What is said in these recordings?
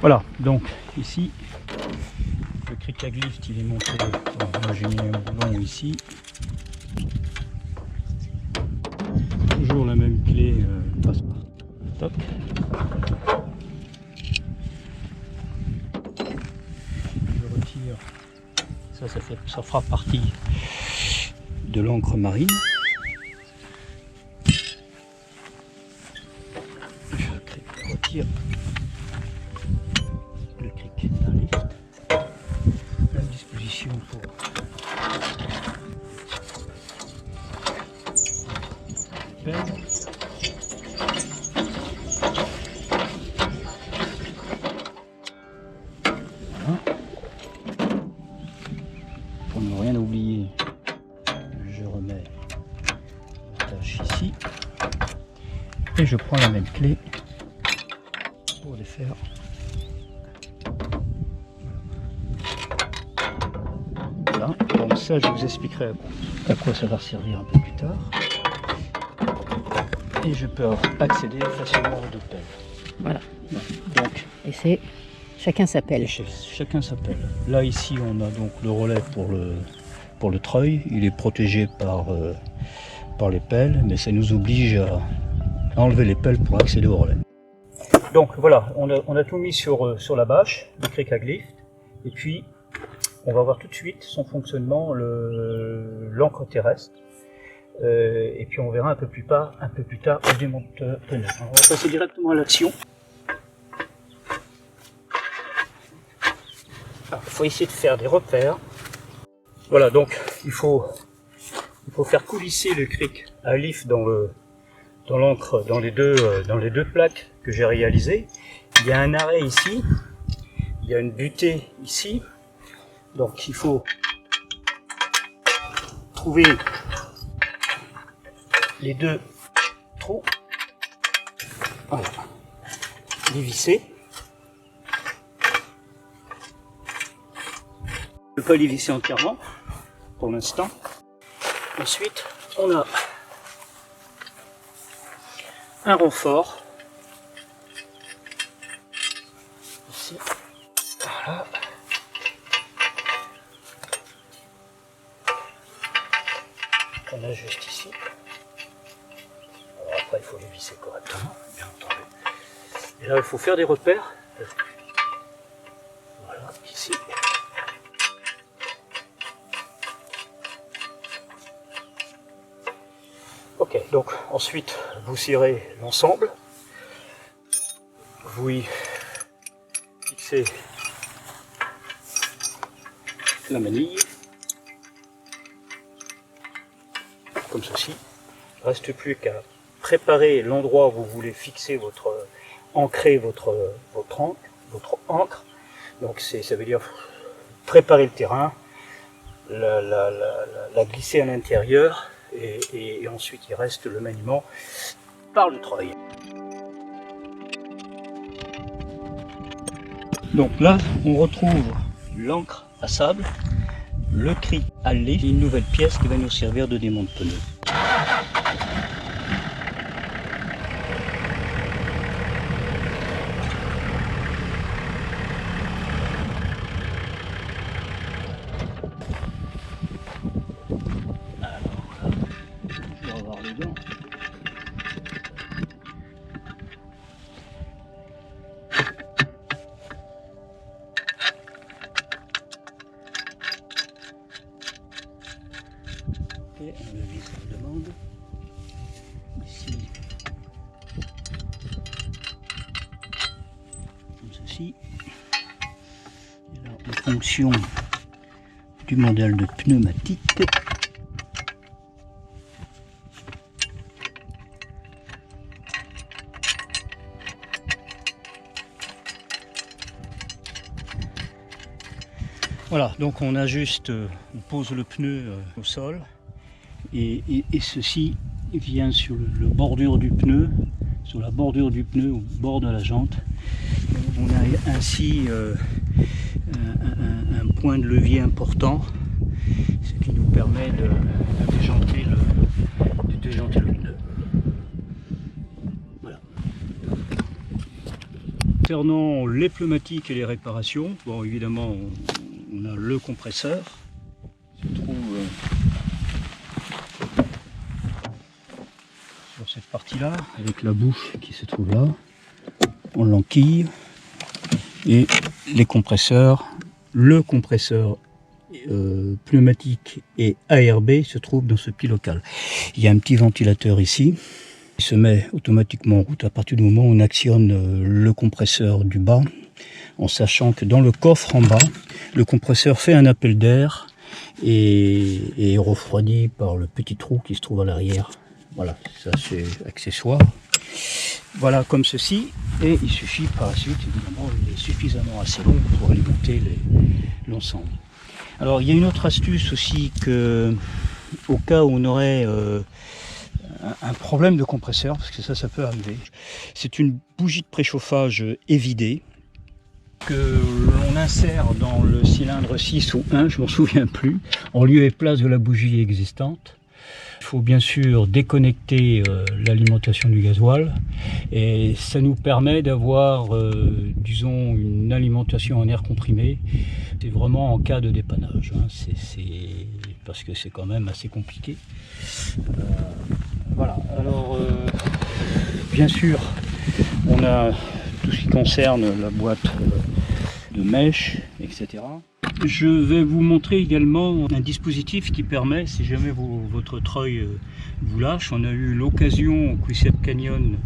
Voilà, donc ici, le cric à glift il est monté. Bon, moi j'ai mis un boulon ici. Toujours la même clé passe-partout. Toc. Je retire. Ça fera partie de l'encre marine. Je retire le cric à lift. À disposition pour les pelles. Pour ne rien oublier, je remets la tâche ici et je prends la même clé pour les faire. Voilà. Donc ça, je vous expliquerai à quoi ça va servir un peu plus tard. Et je peux accéder facilement aux deux pelles. Voilà. Donc, et c'est chacun s'appelle. Chacun s'appelle. Là ici on a donc le relais pour le treuil. Il est protégé par les pelles, mais ça nous oblige à enlever les pelles pour accéder au relais. Donc voilà, on a tout mis sur la bâche, le cric à glift, et puis on va voir tout de suite son fonctionnement, l'encre terrestre. Et puis on verra un peu plus tard au démonteur pneu. On va passer directement à l'action. Il faut essayer de faire des repères. Voilà, donc il faut faire coulisser le cric à lift dans l'encre, dans les deux plaques que j'ai réalisées. Il y a un arrêt ici, il y a une butée ici. Donc il faut trouver les deux trous, voilà, les visser. Je ne peux pas les visser entièrement pour l'instant. Ensuite, on a un renfort ici, voilà. On a juste ici. Alors après, il faut les visser correctement, bien entendu. Et là, il faut faire des repères. Voilà, ici. Ok, donc ensuite, vous cirez l'ensemble. Vous y fixez la manille. Comme ceci. Il ne reste plus qu'à préparer l'endroit où vous voulez fixer ancrer votre encre. Donc ça veut dire préparer le terrain, la glisser à l'intérieur et ensuite il reste le maniement par le treuil. Donc là on retrouve l'encre à sable, le cric à lift et une nouvelle pièce qui va nous servir de démonte pneu. Ok, on le vise à la demande. Ici, comme ceci. Et là, en fonction du modèle de pneumatique, voilà, donc on ajuste, on pose le pneu au sol et ceci vient sur le bordure du pneu, sur la bordure du pneu au bord de la jante. On a ainsi un point de levier important, ce qui nous permet de déjanter le pneu. Voilà. Concernant les pneumatiques et les réparations, bon évidemment on a le compresseur qui se trouve sur cette partie-là, avec la bouche qui se trouve là, en lenquille, et les compresseurs, le compresseur pneumatique et ARB se trouve dans ce pilocal. Il y a un petit ventilateur ici. Il se met automatiquement en route à partir du moment où on actionne le compresseur du bas, en sachant que dans le coffre en bas, le compresseur fait un appel d'air et est refroidi par le petit trou qui se trouve à l'arrière. Voilà, ça c'est accessoire. Voilà comme ceci, et il suffit par la suite, évidemment, il est suffisamment assez long pour alimenter l'ensemble. Alors il y a une autre astuce aussi, que au cas où on aurait un problème de compresseur, parce que ça peut arriver. C'est une bougie de préchauffage évidée que l'on insère dans le cylindre 6 ou 1, je m'en souviens plus, en lieu et place de la bougie existante. Il faut bien sûr déconnecter l'alimentation du gasoil, et ça nous permet d'avoir, disons, une alimentation en air comprimé. C'est vraiment en cas de dépannage, hein. Parce que c'est quand même assez compliqué. Voilà, alors bien sûr on a tout ce qui concerne la boîte de mèche, etc. Je vais vous montrer également un dispositif qui permet, si jamais votre treuil vous lâche, on a eu l'occasion au Quicep Canyon,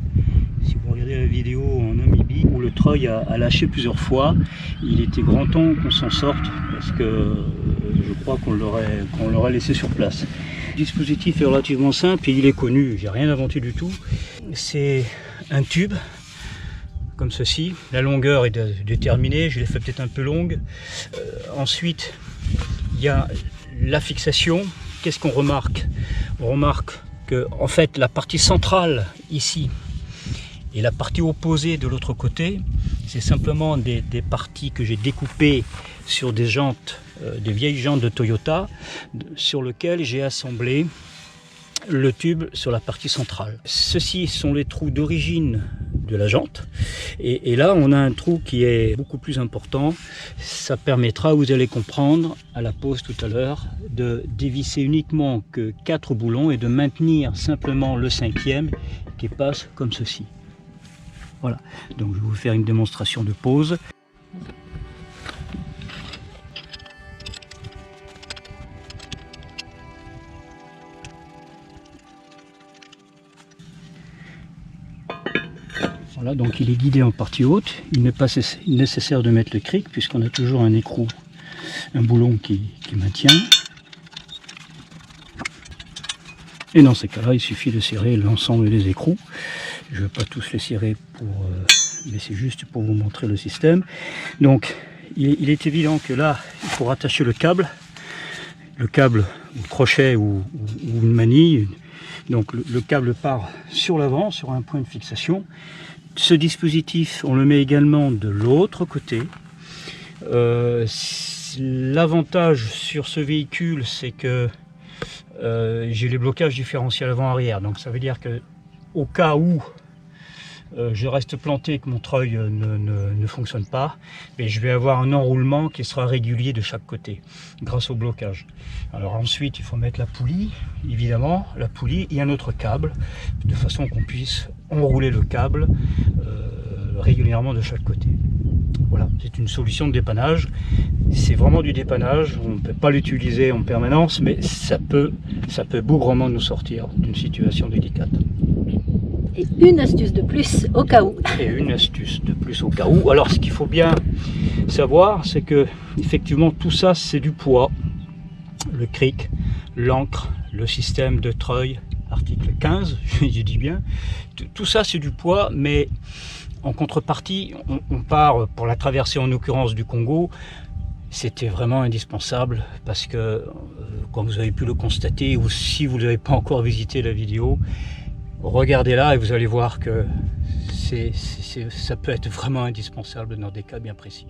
si vous regardez la vidéo en Namibie, où le treuil a lâché plusieurs fois. Il était grand temps qu'on s'en sorte, parce que je crois qu'on l'aurait laissé sur place. Le dispositif est relativement simple et il est connu, j'ai rien inventé du tout. C'est un tube comme ceci, la longueur est déterminée, je l'ai fait peut-être un peu longue. Ensuite il y a la fixation. Qu'est-ce qu'on remarque? On remarque que en fait la partie centrale ici et la partie opposée de l'autre côté, c'est simplement des parties que j'ai découpées sur des jantes, des vieilles jantes de Toyota, sur lesquelles j'ai assemblé le tube sur la partie centrale. Ceux-ci sont les trous d'origine de la jante, et là on a un trou qui est beaucoup plus important. Ça permettra, vous allez comprendre à la pause tout à l'heure, de dévisser uniquement que 4 boulons et de maintenir simplement le 5e qui passe comme ceci. Voilà, donc je vais vous faire une démonstration de pose. Voilà, donc il est guidé en partie haute. Il n'est pas nécessaire de mettre le cric puisqu'on a toujours un écrou, un boulon qui maintient. Et dans ces cas-là, il suffit de serrer l'ensemble des écrous. Je ne vais pas tous les serrer, mais c'est juste pour vous montrer le système. Donc il est évident que là, il faut rattacher le câble ou crochet ou une manille. Donc le câble part sur l'avant, sur un point de fixation. Ce dispositif, on le met également de l'autre côté. L'avantage sur ce véhicule, c'est que j'ai les blocages différentiels avant-arrière. Donc ça veut dire que au cas où je reste planté et que mon treuil ne fonctionne pas, mais je vais avoir un enroulement qui sera régulier de chaque côté grâce au blocage. Alors ensuite il faut mettre la poulie, évidemment, la poulie et un autre câble, de façon qu'on puisse enrouler le câble régulièrement de chaque côté. Voilà, c'est une solution de dépannage. C'est vraiment du dépannage, on ne peut pas l'utiliser en permanence, mais ça peut bougrement nous sortir d'une situation délicate. Et une astuce de plus au cas où. Et une astuce de plus au cas où. Alors ce qu'il faut bien savoir, c'est que effectivement tout ça c'est du poids. Le cric, l'encre, le système de treuil, article 15, je dis bien. Tout ça c'est du poids, mais en contrepartie, on part pour la traversée en l'occurrence du Congo. C'était vraiment indispensable parce que, comme vous avez pu le constater, ou si vous n'avez pas encore visité la vidéo, regardez-la et vous allez voir que ça peut être vraiment indispensable dans des cas bien précis.